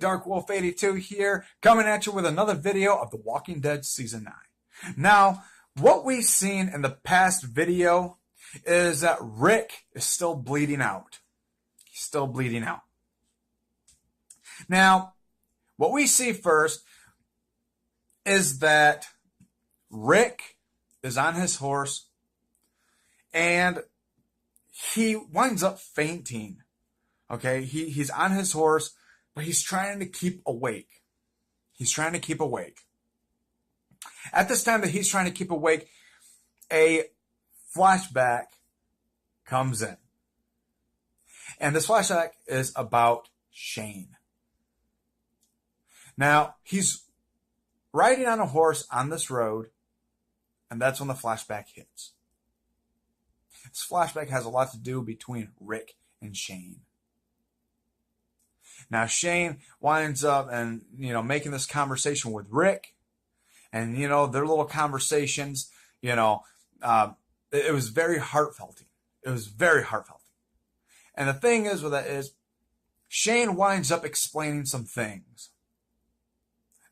Dark Wolf 82 here, coming at you with another video of The Walking Dead Season 9. Now, what we've seen in the past video is that Rick is still bleeding out. He's still bleeding out. Now, what we see first is that Rick is on his horse and he winds up fainting. Okay, he's on his horse, but he's trying to keep awake. He's trying to keep awake. At this time that he's trying to keep awake, a flashback comes in. And this flashback is about Shane. Now, he's riding on a horse on this road, and that's when the flashback hits. This flashback has a lot to do between Rick and Shane. Now, Shane winds up and, making this conversation with Rick. And, their little conversations, it was very heartfelt. It was very heartfelt. And the thing is with that is, Shane winds up explaining some things.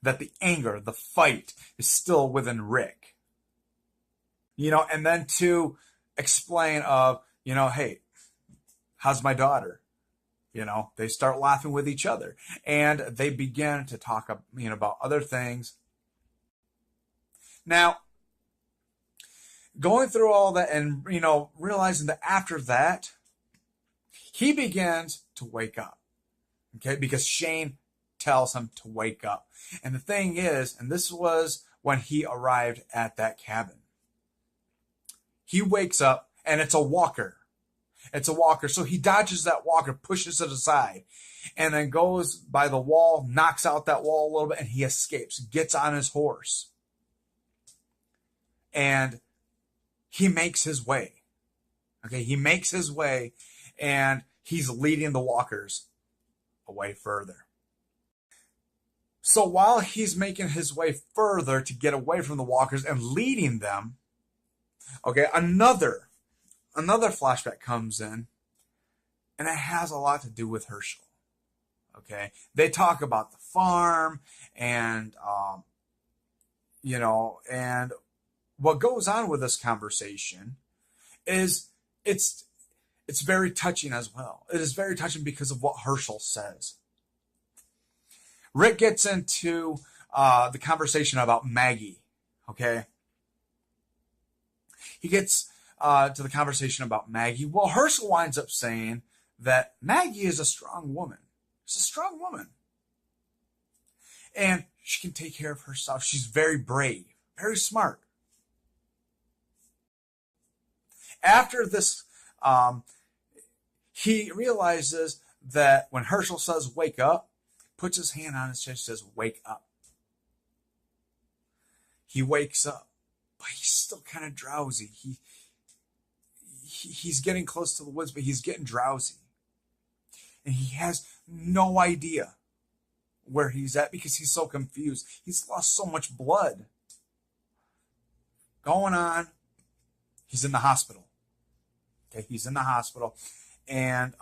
That the anger, the fight, is still within Rick. And then to explain of, hey, how's my daughter? They start laughing with each other. And they begin to talk, about other things. Now, going through all that and, realizing that after that, he begins to wake up. Okay, because Shane tells him to wake up. And the thing is, and this was when he arrived at that cabin. He wakes up and it's a walker. It's a walker. So he dodges that walker, pushes it aside, and then goes by the wall, knocks out that wall a little bit, and he escapes, gets on his horse. And he makes his way. Okay, he makes his way, and he's leading the walkers away further. So while he's making his way further to get away from the walkers and leading them, okay, another flashback comes in, and it has a lot to do with Herschel. Okay, they talk about the farm and, and what goes on with this conversation is it's very touching as well. It is very touching because of what Herschel says. Rick gets into the conversation about Maggie, okay? He gets to the conversation about Maggie. Well, Herschel winds up saying that Maggie is a strong woman. She's a strong woman. And she can take care of herself. She's very brave, very smart. After this, he realizes that when Herschel says, wake up, puts his hand on his chest and says, wake up. He wakes up, but he's still kind of drowsy. He's getting close to the woods, but he's getting drowsy. And he has no idea where he's at because he's so confused. He's lost so much blood. Going on, he's in the hospital. Okay, he's in the hospital. And,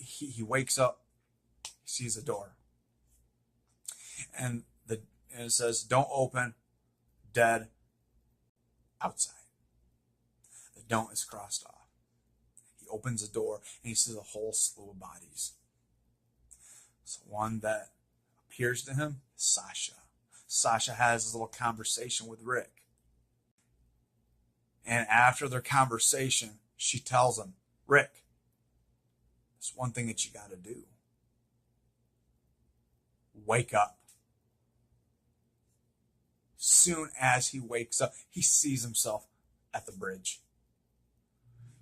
he wakes up, he sees a door. And it says, don't open, dead, outside. The don't is crossed off. He opens the door and he sees a whole slew of bodies. So one that appears to him is Sasha. Sasha has this little conversation with Rick. And after their conversation, she tells him, Rick, there's one thing that you got to do. Wake up. Soon as he wakes up, he sees himself at the bridge.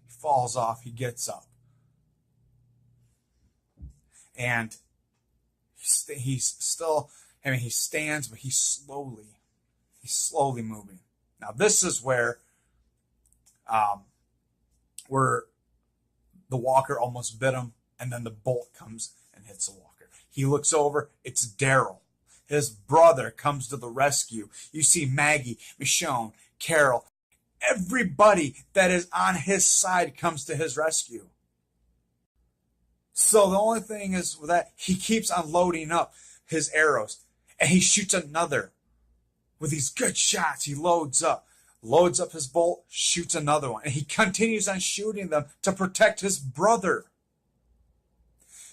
He falls off, he gets up. And he's still, he stands, but he's slowly moving. Now this is where the walker almost bit him, and then the bolt comes and hits the walker. He looks over, it's Daryl. His brother comes to the rescue. You see Maggie, Michonne, Carol, everybody that is on his side comes to his rescue. So the only thing is with that, he keeps on loading up his arrows, and he shoots another. With these good shots, he loads up his bolt, shoots another one, and he continues on shooting them to protect his brother.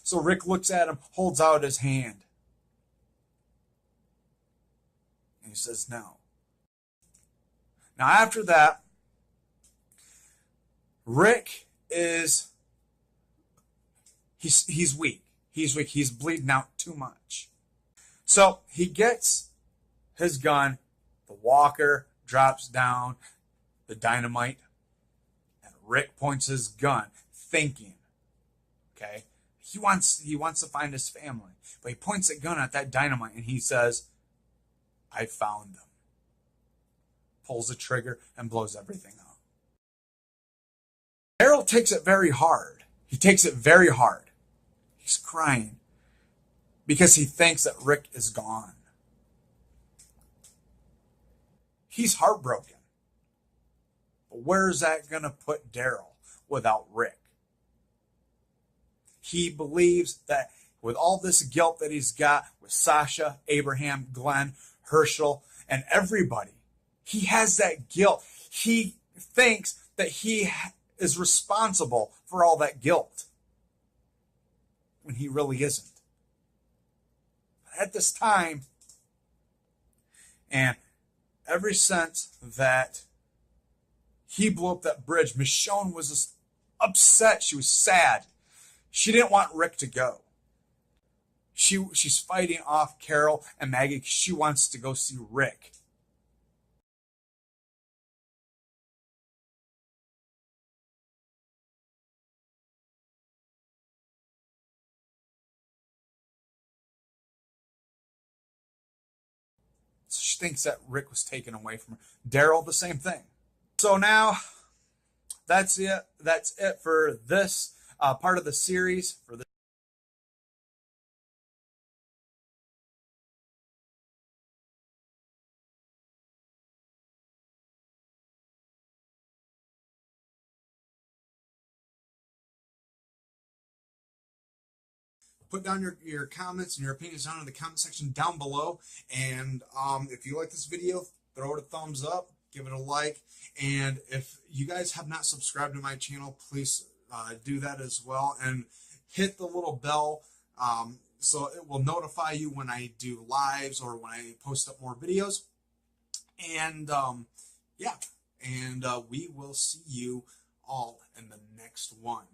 So Rick looks at him, holds out his hand, and he says, no. Now after that, Rick is, he's weak. He's weak. He's bleeding out too much. So he gets his gun, the walker drops down the dynamite, and Rick points his gun, thinking, okay, he wants to find his family, but he points the gun at that dynamite and he says, I found them. Pulls the trigger and blows everything up. Daryl takes it very hard. He takes it very hard. He's crying because he thinks that Rick is gone. He's heartbroken. But where is that going to put Daryl without Rick? He believes that with all this guilt that he's got with Sasha, Abraham, Glenn, Herschel, and everybody, he has that guilt. He thinks that he is responsible for all that guilt when he really isn't. At this time, and ever since that he blew up that bridge, Michonne was just upset. She was sad. She didn't want Rick to go. She's fighting off Carol and Maggie. She wants to go see Rick. So she thinks that Rick was taken away from her. Daryl, the same thing. So now, that's it. That's it for this part of the series. For this. Put down your comments and your opinions down in the comment section down below. And if you like this video, throw it a thumbs up, give it a like. And if you guys have not subscribed to my channel, please do that as well. And hit the little bell so it will notify you when I do lives or when I post up more videos. And yeah, and we will see you all in the next one.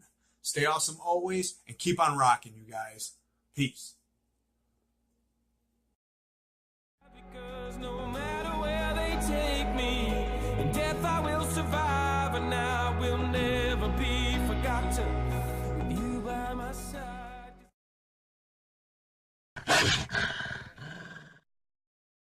Stay awesome always, and keep on rocking, you guys. Peace. Because no